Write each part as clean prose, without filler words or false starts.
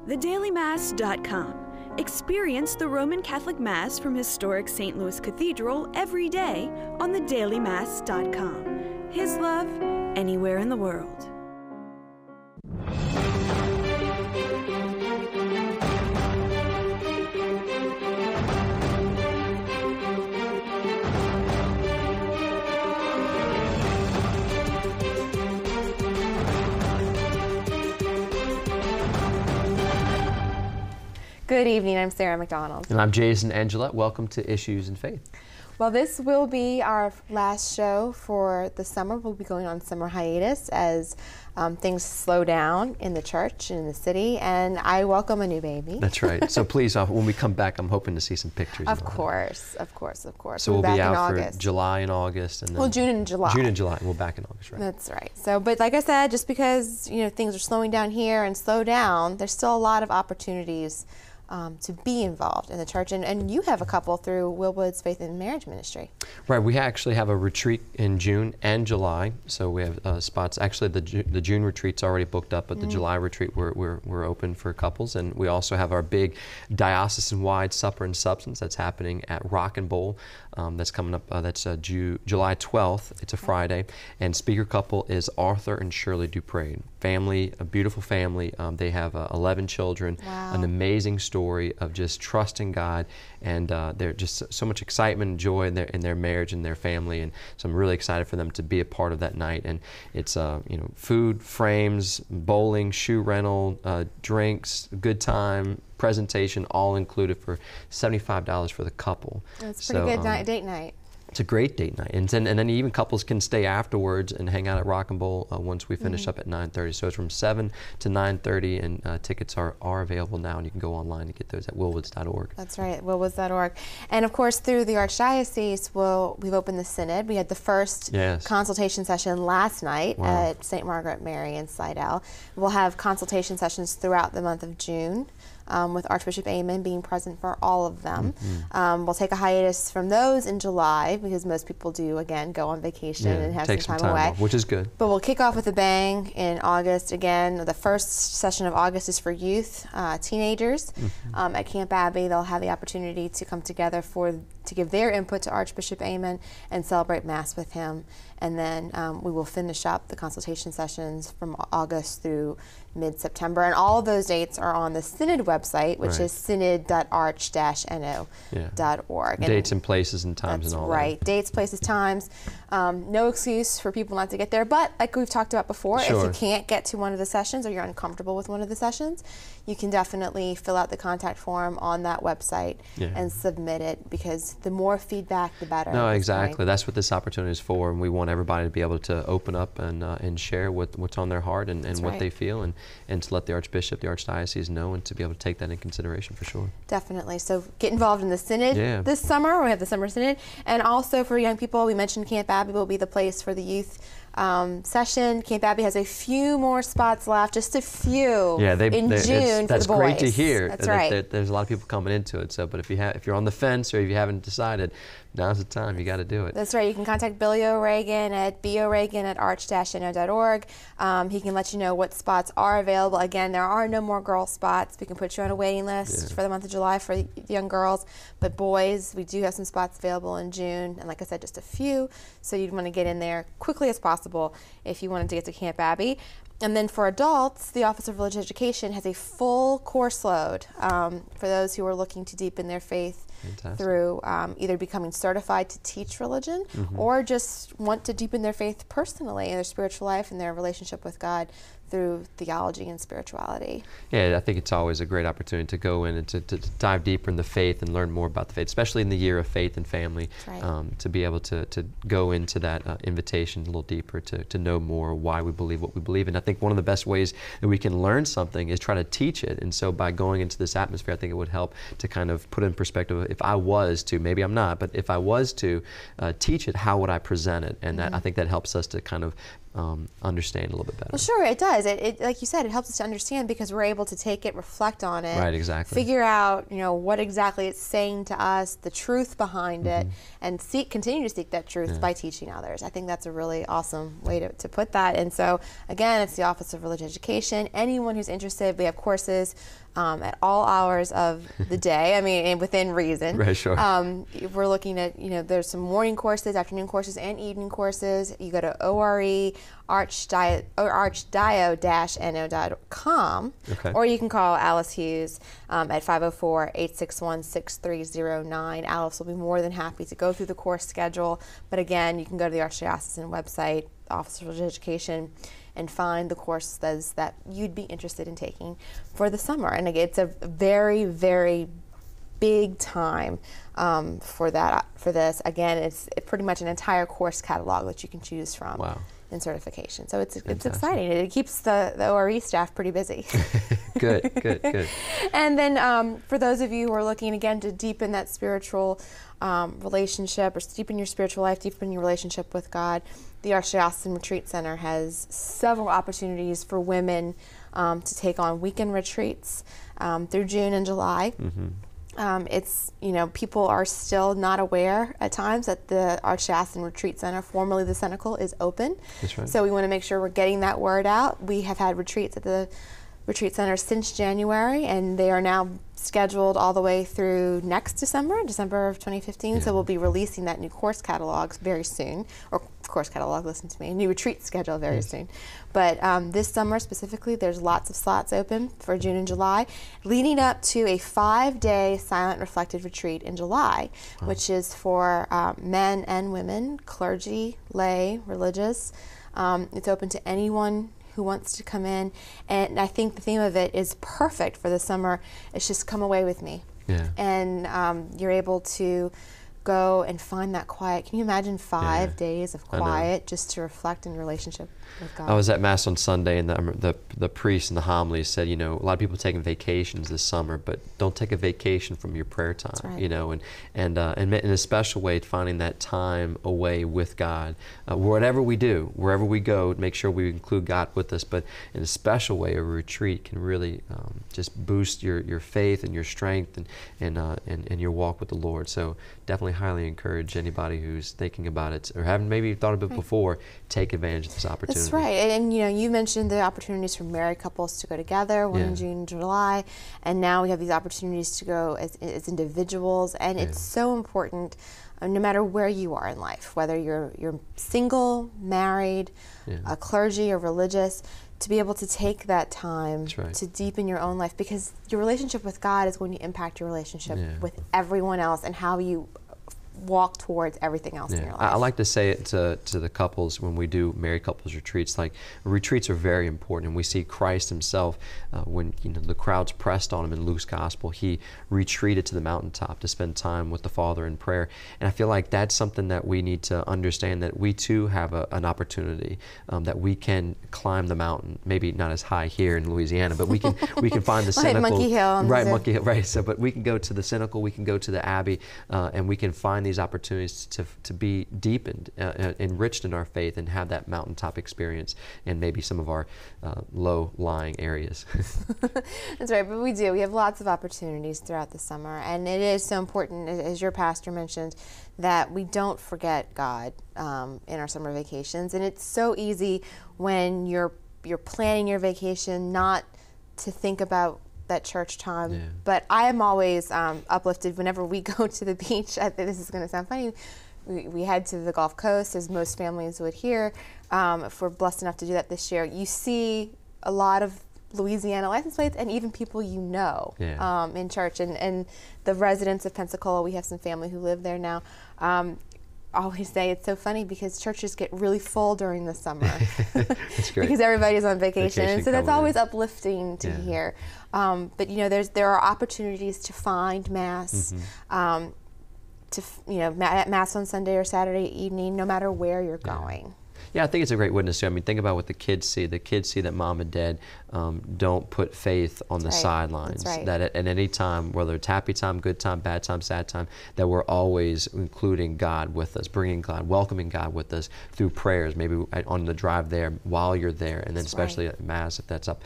thedailymass.com. Experience the Roman Catholic Mass from historic St. Louis Cathedral every day on thedailymass.com. His love, anywhere in the world. Good evening, I'm Sarah McDonald. And I'm Jason Angelette. Welcome to Issues in Faith. Well, this will be our last show for the summer. We'll be going on summer hiatus as things slow down in the church and in the city, and I welcome a new baby. That's right. So please, when we come back, I'm hoping to see some pictures. Of course. So we'll be out for July and August, and then June and July. June and July, and we're back in August, right? That's right. So, but like I said, just because things are slowing down here and slow down, there's still a lot of opportunities to be involved in the church, and you have a couple through Willwood's Faith and Marriage Ministry. Right, we actually have a retreat in June and July, so we have spots. Actually, the June retreat's already booked up, but the July retreat we're open for couples, and we also have our big diocesan-wide supper and substance that's happening at Rock and Bowl. That's coming up. That's July 12th. It's a Friday, and speaker couple is Arthur and Shirley Dupree. Family, a beautiful family. They have 11 children. Wow. An amazing story of just trusting God, and they're just so much excitement and joy in their marriage and their family, and so I'm really excited for them to be a part of that night. And it's food, frames, bowling, shoe rental, drinks, good time, presentation, all included for $75 for the couple. That's pretty good date night. It's a great date night, and then even couples can stay afterwards and hang out at Rock and Bowl once we finish up at 9:30. So it's from 7 to 9:30, and tickets are available now, and you can go online and get those at willwoods.org. That's right, willwoods.org. And of course, through the Archdiocese, we've opened the Synod. We had the first consultation session last night at St. Margaret Mary in Slidell. We'll have consultation sessions throughout the month of June. With Archbishop Amen being present for all of them. We'll take a hiatus from those in July because most people do, again, go on vacation and have some time away. Off, which is good. But we'll kick off with a bang in August. Again, the first session of August is for youth, teenagers. At Camp Abbey, they'll have the opportunity to come together to give their input to Archbishop Amen and celebrate Mass with him. And then we will finish up the consultation sessions from August through mid-September. And all of those dates are on the Synod website, which is synod.arch-no.org. Dates and places and times and all that. That's right. Dates, places, times. No excuse for people not to get there. But like we've talked about before, if you can't get to one of the sessions or you're uncomfortable with one of the sessions, you can definitely fill out the contact form on that website and submit it, because the more feedback, the better. No, exactly. That's what this opportunity is for, and we want everybody to be able to open up and share what's on their heart and what they feel, and to let the Archbishop, the Archdiocese know, and to be able to take that in consideration for sure. Definitely. So get involved in the Synod this summer. We have the Summer Synod. And also for young people, we mentioned Camp Abbey will be the place for the youth session. Camp Abbey has a few more spots left, just a few in June for the boys. That's great to hear. That's right. There's a lot of people coming into it. So, but if you're on the fence or if you haven't decided, now's the time. You got to do it. That's right. You can contact Billy O'Regan at boregan@arch-no.org. He can let you know what spots are available. Again, there are no more girl spots. We can put you on a waiting list for the month of July for young girls. But boys, we do have some spots available in June. And like I said, just a few. So you'd want to get in there quickly as possible if you wanted to get to Camp Abbey. And then for adults, the Office of Religious Education has a full course load for those who are looking to deepen their faith through either becoming certified to teach religion or just want to deepen their faith personally in their spiritual life and their relationship with God through theology and spirituality. Yeah, I think it's always a great opportunity to go in and to dive deeper in the faith and learn more about the faith, especially in the year of faith and family, to be able to go into that invitation a little deeper, to know more why we believe what we believe. And I think one of the best ways that we can learn something is try to teach it. And so by going into this atmosphere, I think it would help to kind of put in perspective, if I was to, maybe I'm not, but if I was to teach it, how would I present it? And that, I think that helps us to kind of understand a little bit better. Well, sure, it does. It like you said, it helps us to understand because we're able to take it, reflect on it, Right, exactly. figure out, what exactly it's saying to us, the truth behind it, and continue to seek that truth by teaching others. I think that's a really awesome way to put that. And so, again, it's the Office of Religious Education. Anyone who's interested, we have courses at all hours of the day. I mean, and within reason. Right, sure. We're looking at, there's some morning courses, afternoon courses, and evening courses. You go to archdio-no.com, or you can call Alice Hughes at 504-861-6309. Alice will be more than happy to go through the course schedule. But again, you can go to the Archdiocesan website, Office of Religious Education, and find the courses that you'd be interested in taking for the summer. And again, it's a very, very big time for this. Again, it's pretty much an entire course catalog that you can choose from in certification. So it's exciting. It keeps the ORE staff pretty busy. Good. And then for those of you who are looking, again, to deepen that spiritual relationship, or deepen your spiritual life, deepen your relationship with God, the Archdiocesan Retreat Center has several opportunities for women to take on weekend retreats through June and July. It's, people are still not aware at times that the Archdiocesan Retreat Center, formerly the Cenacle, is open. That's right. So we want to make sure we're getting that word out. We have had retreats at the Retreat Center since January, and they are now scheduled all the way through next December of 2015. So we'll be releasing that new course catalog very soon, or course catalog, listen to me, a new retreat schedule very soon. But this summer specifically, there's lots of slots open for June and July, leading up to a 5-day silent reflected retreat in July, which is for men and women, clergy, lay, religious. It's open to anyone who wants to come in, and I think the theme of it is perfect for the summer. It's just come away with me. And you're able to go and find that quiet. Can you imagine 5 days of quiet just to reflect in your relationship with God? I was at Mass on Sunday, and the priest in the homily said, a lot of people are taking vacations this summer, but don't take a vacation from your prayer time. Right. And in a special way, finding that time away with God. Whatever we do, wherever we go, make sure we include God with us. But in a special way, a retreat can really just boost your faith and your strength and your walk with the Lord. So definitely highly encourage anybody who's thinking about it or haven't maybe thought of it before, take advantage of this opportunity. That's right. And you mentioned the opportunities for married couples to go together, one in June and July, and now we have these opportunities to go as individuals, and it's so important no matter where you are in life, whether you're single, married, a clergy or religious, to be able to take that time to deepen your own life, because your relationship with God is going to impact your relationship with everyone else and how you walk towards everything else in your life. I like to say it to the couples when we do married couples retreats, like retreats are very important, and we see Christ himself when the crowds pressed on him in Luke's gospel, he retreated to the mountaintop to spend time with the Father in prayer. And I feel like that's something that we need to understand, that we too have an opportunity that we can climb the mountain, maybe not as high here in Louisiana, but we can find the Cenacle, Monkey Hill, Monkey Hill, right? So, but we can go to the Cenacle, we can go to the Abbey, and we can find these opportunities to be deepened, enriched in our faith, and have that mountaintop experience in maybe some of our low-lying areas. That's right, but we do. We have lots of opportunities throughout the summer, and it is so important, as your pastor mentioned, that we don't forget God in our summer vacations. And it's so easy when you're planning your vacation not to think about that church time. But I am always uplifted whenever we go to the beach. I think this is going to sound funny. We head to the Gulf Coast, as most families would here. If we're blessed enough to do that this year, you see a lot of Louisiana license plates, and even people in church. And the residents of Pensacola, we have some family who live there now, always say it's so funny because churches get really full during the summer. That's great. Because everybody's on vacation. And so that's always uplifting to hear. But there are opportunities to find Mass, Mass on Sunday or Saturday evening, no matter where you're going. Yeah, I think it's a great witness too. I mean, think about what the kids see. The kids see that mom and dad don't put faith on the sidelines. That's right. That at any time, whether it's happy time, good time, bad time, sad time, that we're always including God with us, bringing God, welcoming God with us through prayers, maybe on the drive there, while you're there, and then especially at Mass, if that's up,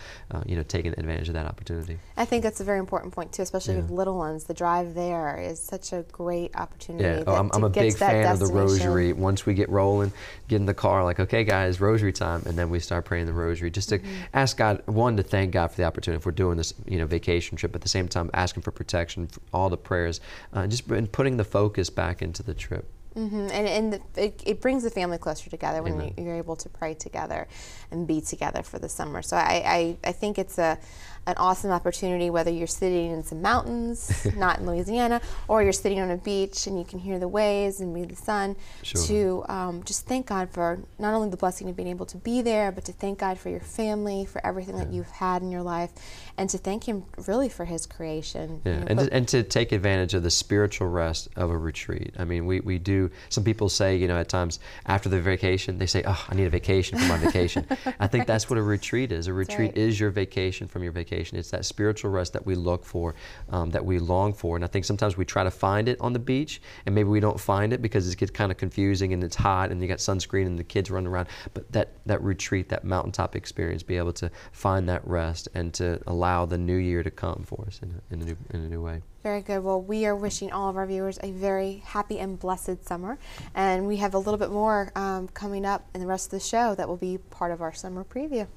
taking advantage of that opportunity. I think that's a very important point too, especially with little ones. The drive there is such a great opportunity. Yeah, I'm a big fan of the Rosary. Once we get rolling, get in the car, like, okay guys, Rosary time, and then we start praying the Rosary, just to ask God, one, to thank God for the opportunity if we're doing this vacation trip, at the same time asking for protection, for all the prayers, just putting the focus back into the trip. And it brings the family closer together when you're able to pray together and be together for the summer. So I think it's an awesome opportunity, whether you're sitting in some mountains, not in Louisiana, or you're sitting on a beach and you can hear the waves and read the sun, to just thank God for not only the blessing of being able to be there, but to thank God for your family, for everything that you've had in your life, and to thank Him really for His creation. Yeah, and to take advantage of the spiritual rest of a retreat. I mean, we do, some people say, at times after the vacation, they say, oh, I need a vacation from my vacation. I think that's what a retreat is. A retreat is your vacation from your vacation. It's that spiritual rest that we look for, that we long for. And I think sometimes we try to find it on the beach, and maybe we don't find it because it gets kind of confusing and it's hot and you got sunscreen and the kids running around. But that retreat, that mountaintop experience, be able to find that rest and to allow the new year to come for us in a new way. Very good. Well, we are wishing all of our viewers a very happy and blessed summer. And we have a little bit more coming up in the rest of the show that will be part of our summer preview.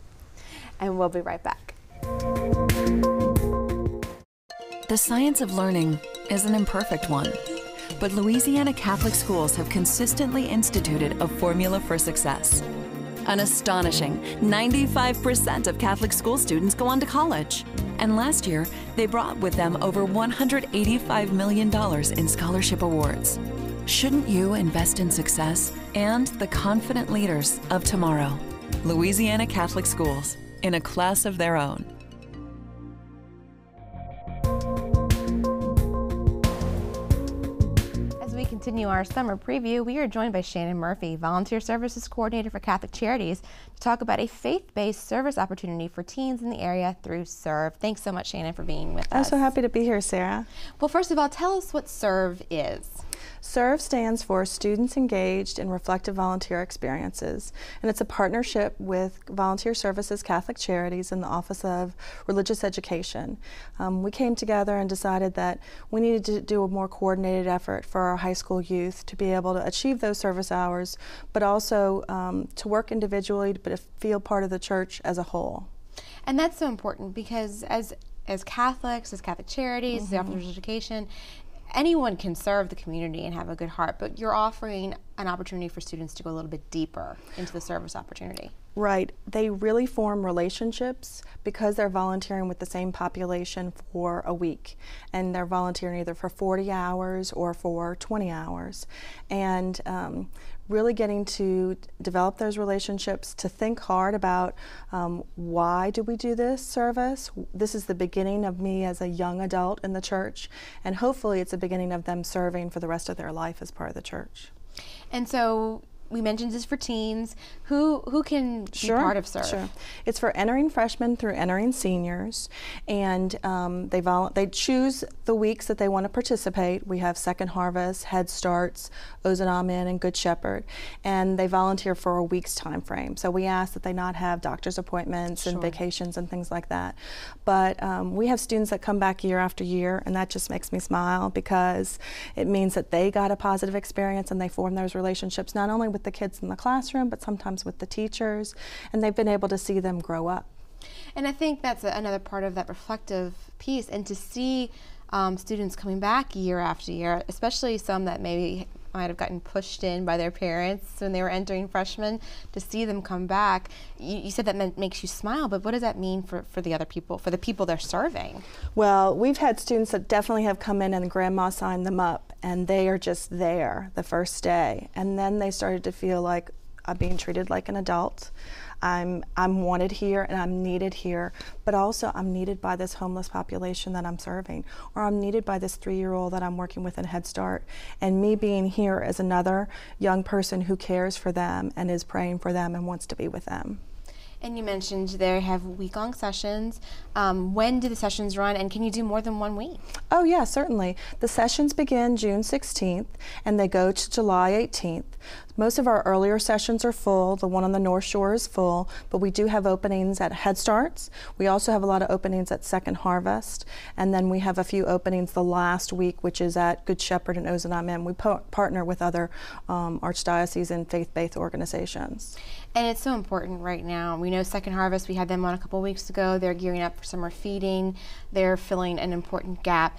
And we'll be right back. The science of learning is an imperfect one, but Louisiana Catholic schools have consistently instituted a formula for success. An astonishing 95% of Catholic school students go on to college. And last year, they brought with them over $185 million in scholarship awards. Shouldn't you invest in success and the confident leaders of tomorrow? Louisiana Catholic schools, in a class of their own. Continue our summer preview, we are joined by Shannon Murphy, Volunteer Services Coordinator for Catholic Charities, to talk about a faith-based service opportunity for teens in the area through SERVE. Thanks so much, Shannon, for being with us. I'm so happy to be here, Sarah. Well, first of all, tell us what SERVE is. SERVE stands for Students Engaged in Reflective Volunteer Experiences, and it's a partnership with Volunteer Services Catholic Charities and the Office of Religious Education. We came together and decided that we needed to do a more coordinated effort for our high school youth to be able to achieve those service hours, but also to work individually, but to feel part of the church as a whole. And that's so important because as Catholics, as Catholic Charities, the Office of Education, anyone can serve the community and have a good heart, but you're offering an opportunity for students to go a little bit deeper into the service opportunity. Right. They really form relationships because they're volunteering with the same population for a week. And they're volunteering either for 40 hours or for 20 hours. And really getting to develop those relationships, to think hard about why do we do this service? This is the beginning of me as a young adult in the church, and hopefully it's the beginning of them serving for the rest of their life as part of the church. And so we mentioned this for teens. Who can be part of SERVE? Sure. It's for entering freshmen through entering seniors, and they choose the weeks that they want to participate. We have Second Harvest, Head Starts, O's and Amen, and Good Shepherd, and they volunteer for a week's time frame. So we ask that they not have doctor's appointments and vacations and things like that. But we have students that come back year after year, and that just makes me smile because it means that they got a positive experience and they form those relationships not only with the kids in the classroom, but sometimes with the teachers, and they've been able to see them grow up. And I think that's another part of that reflective piece, and to see students coming back year after year, especially some that maybe might have gotten pushed in by their parents when they were entering freshmen, to see them come back. You said that makes you smile, but what does that mean for the other people, for the people they're serving? Well, we've had students that definitely have come in and grandma signed them up, and they are just there the first day. And then they started to feel like, I'm being treated like an adult. I'm wanted here and I'm needed here, but also I'm needed by this homeless population that I'm serving, or I'm needed by this 3-year-old that I'm working with in Head Start. And me being here as another young person who cares for them and is praying for them and wants to be with them. And you mentioned they have week-long sessions. When do the sessions run, and can you do more than 1 week? Oh yeah, certainly. The sessions begin June 16th and they go to July 18th. Most of our earlier sessions are full. The one on the North Shore is full, but we do have openings at Head Starts. We also have a lot of openings at Second Harvest, and then we have a few openings the last week, which is at Good Shepherd and Ozanam. We partner with other Archdiocese and faith-based organizations. And it's so important right now. We know Second Harvest, we had them on a couple weeks ago. They're gearing up for summer feeding. They're filling an important gap.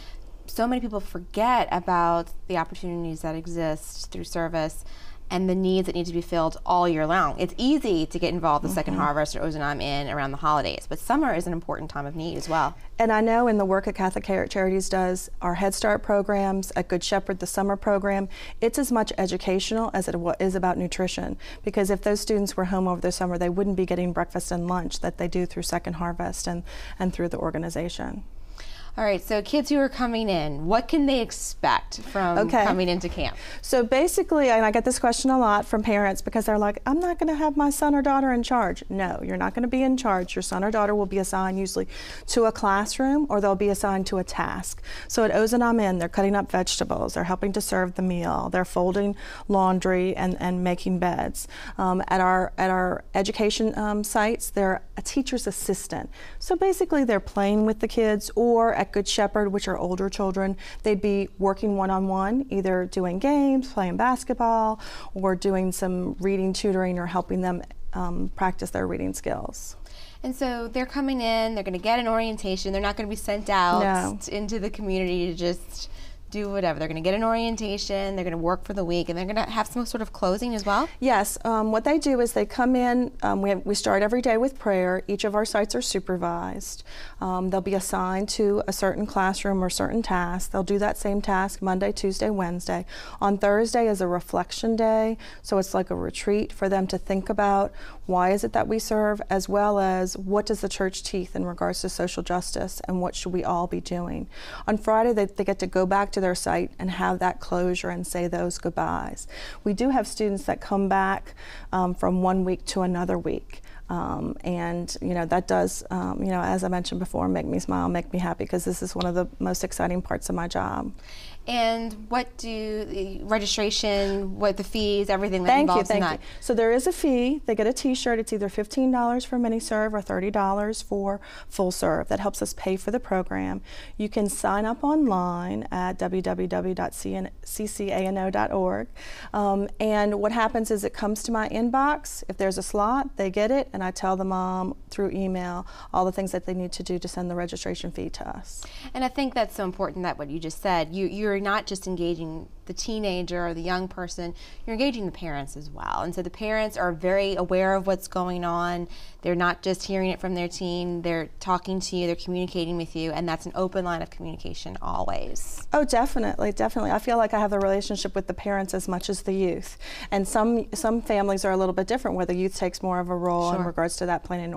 So many people forget about the opportunities that exist through service and the needs that need to be filled all year long. It's easy to get involved with Second Harvest or Ozanam in around the holidays, but summer is an important time of need as well. And I know in the work that Catholic Charities does, our Head Start programs, at Good Shepherd, the summer program, it's as much educational as it is about nutrition. Because if those students were home over the summer, they wouldn't be getting breakfast and lunch that they do through Second Harvest and through the organization. All right, so kids who are coming in, what can they expect from coming into camp? So basically, and I get this question a lot from parents because they're like, I'm not going to have my son or daughter in charge. No, you're not going to be in charge. Your son or daughter will be assigned usually to a classroom or they'll be assigned to a task. So at Ozanam Inn, they're cutting up vegetables, they're helping to serve the meal, they're folding laundry and making beds. At our education sites, they're a teacher's assistant. So basically, they're playing with the kids, or at Good Shepherd, which are older children, they'd be working one-on-one, either doing games, playing basketball, or doing some reading tutoring or helping them practice their reading skills. And so they're coming in, they're going to get an orientation, they're not going to be sent out into the community to just do whatever. They're going to get an orientation, they're going to work for the week, and they're going to have some sort of closing as well? Yes. What they do is they come in, we start every day with prayer. Each of our sites are supervised. They'll be assigned to a certain classroom or certain task. They'll do that same task Monday, Tuesday, Wednesday. On Thursday is a reflection day, so it's like a retreat for them to think about why is it that we serve, as well as what does the church teach in regards to social justice and what should we all be doing. On Friday, they get to go back to their site and have that closure and say those goodbyes. We do have students that come back from 1 week to another week. And that does, as I mentioned before, make me smile, make me happy, because this is one of the most exciting parts of my job. And what do the registration, what the fees, everything that involves in that? Thank you. So there is a fee. They get a t-shirt. It's either $15 for mini serve or $30 for full serve. That helps us pay for the program. You can sign up online at www.ccano.org. And what happens is it comes to my inbox. If there's a slot, they get it, and I tell the mom through email all the things that they need to do to send the registration fee to us. And I think that's so important, that what you just said, you're not just engaging the teenager or the young person, you're engaging the parents as well. And so the parents are very aware of what's going on. They're not just hearing it from their teen, they're talking to you, they're communicating with you, and that's an open line of communication always. Oh, definitely, definitely. I feel like I have a relationship with the parents as much as the youth. And some families are a little bit different, where the youth takes more of a role in regards to that planning and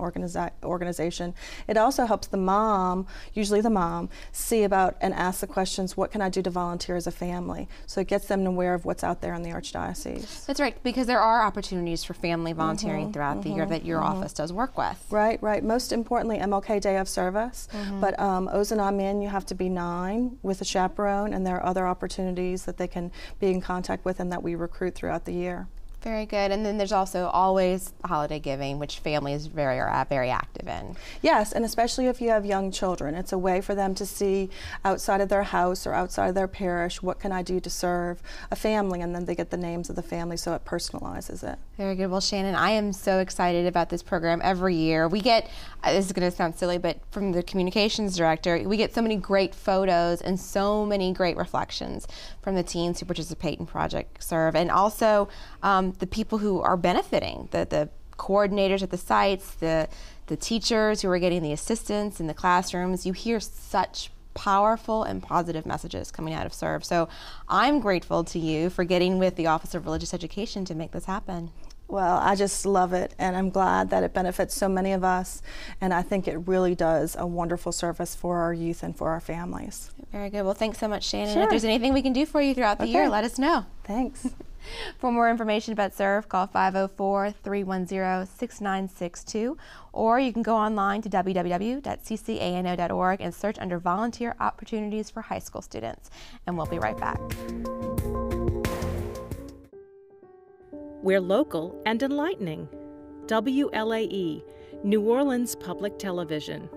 organization. It also helps the mom, usually the mom, see about and ask the questions, what can I do to volunteer as a family? So it gets them aware of what's out there in the Archdiocese. That's right, because there are opportunities for family volunteering throughout the year that your office does work with. Right, right. Most importantly, MLK Day of Service. But Ozanam Inn, you have to be 9 with a chaperone, and there are other opportunities that they can be in contact with and that we recruit throughout the year. Very good. And then there's also always holiday giving, which families are very active in. Yes, and especially if you have young children. It's a way for them to see outside of their house or outside of their parish, what can I do to serve a family, and then they get the names of the family, so it personalizes it. Very good. Well, Shannon, I am so excited about this program every year. We get, this is going to sound silly, but from the communications director, we get so many great photos and so many great reflections from the teens who participate in Project Serve, and also the people who are benefiting, the coordinators at the sites, the teachers who are getting the assistance in the classrooms. You hear such powerful and positive messages coming out of Serve. So I'm grateful to you for getting with the Office of Religious Education to make this happen. Well, I just love it, and I'm glad that it benefits so many of us, and I think it really does a wonderful service for our youth and for our families. Very good. Well, thanks so much, Shannon. Sure. If there's anything we can do for you throughout the year, let us know. Thanks. For more information about SERVE, call 504-310-6962, or you can go online to www.ccano.org and search under Volunteer Opportunities for High School Students. And we'll be right back. We're local and enlightening. WLAE, New Orleans Public Television.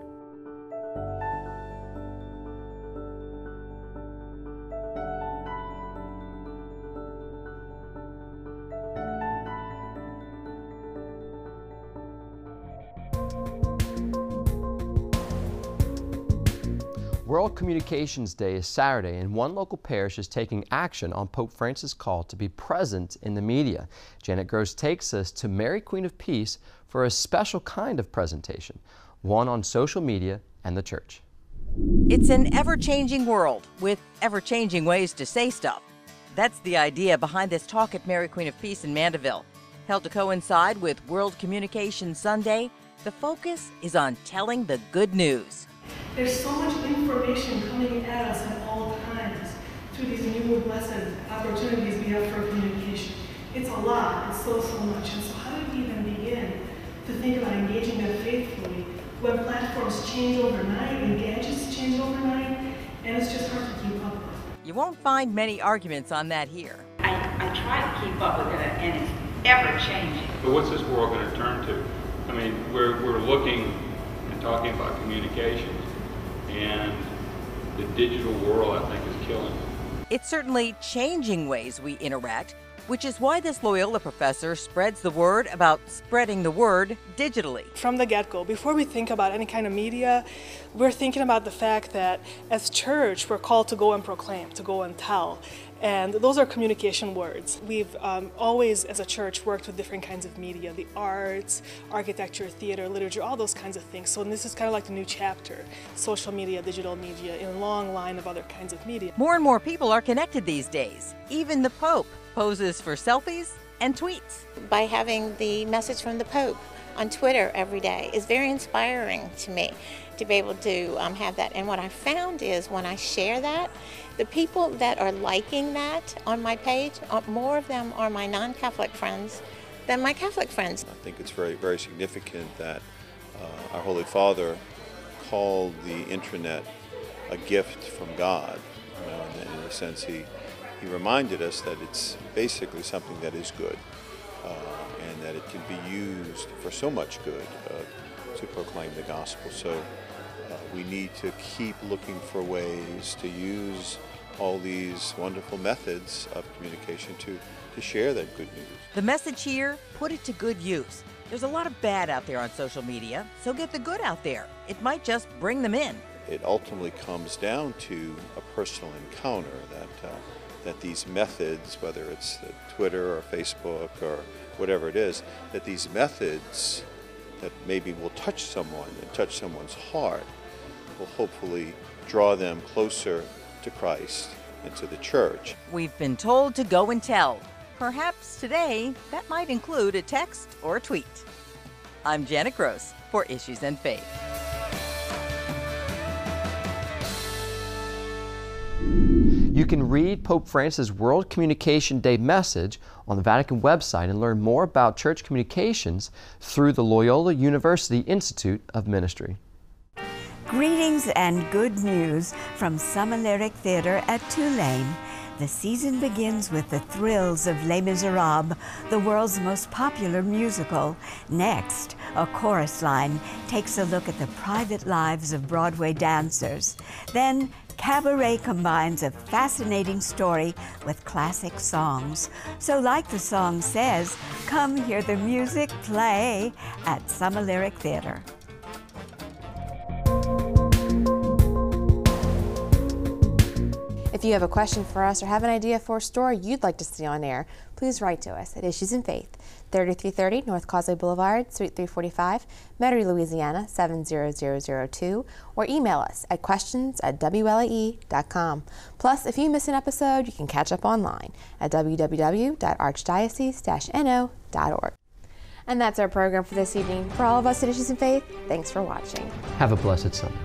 World Communications Day is Saturday, and one local parish is taking action on Pope Francis' call to be present in the media. Janet Gross takes us to Mary Queen of Peace for a special kind of presentation, one on social media and the church. It's an ever-changing world with ever-changing ways to say stuff. That's the idea behind this talk at Mary Queen of Peace in Mandeville. Held to coincide with World Communications Sunday, the focus is on telling the good news. There's so much information coming at us at all times through these new blessed opportunities we have for communication. It's a lot, it's so much. And so how do we even begin to think about engaging that faithfully when platforms change overnight and gadgets change overnight, and it's just hard to keep up with? You won't find many arguments on that here. I try to keep up with it, and it's ever changing. But what's this world going to turn to? I mean, we're looking and talking about communications, and the digital world, I think, is killing it. It's certainly changing ways we interact, which is why this Loyola professor spreads the word about spreading the word digitally. From the get-go, before we think about any kind of media, we're thinking about the fact that as church, we're called to go and proclaim, to go and tell. And those are communication words. We've always, as a church, worked with different kinds of media, the arts, architecture, theater, literature, all those kinds of things. So this is kind of like the new chapter, social media, digital media, in a long line of other kinds of media. More and more people are connected these days. Even the Pope poses for selfies and tweets. By having the message from the Pope on Twitter every day is very inspiring to me to be able to have that. And what I found is when I share that, the people that are liking that on my page, more of them are my non-Catholic friends than my Catholic friends. I think it's very, very significant that our Holy Father called the internet a gift from God. You know, and in a sense, he reminded us that it's basically something that is good, and that it can be used for so much good to proclaim the gospel. So we need to keep looking for ways to use all these wonderful methods of communication to share that good news. The message here, put it to good use. There's a lot of bad out there on social media, so get the good out there. It might just bring them in. It ultimately comes down to a personal encounter that these methods, whether it's Twitter or Facebook or whatever it is, that these methods that maybe will touch someone and touch someone's heart will hopefully draw them closer to Christ and to the church. We've been told to go and tell. Perhaps today that might include a text or a tweet. I'm Janet Gross for Issues and Faith. You can read Pope Francis' World Communication Day message on the Vatican website and learn more about church communications through the Loyola University Institute of Ministry. Greetings and good news from Summer Lyric Theatre at Tulane. The season begins with the thrills of Les Miserables, the world's most popular musical. Next, a chorus line takes a look at the private lives of Broadway dancers. Then, Cabaret combines a fascinating story with classic songs. So like the song says, come hear the music play at Summer Lyric Theatre. If you have a question for us or have an idea for a story you'd like to see on air, please write to us at Issues in Faith, 3330 North Causeway Boulevard, Suite 345, Metairie, Louisiana 70002, or email us at questions@wlae.com. Plus, if you miss an episode, you can catch up online at www.archdiocese-no.org. And that's our program for this evening. For all of us at Issues in Faith, thanks for watching. Have a blessed summer.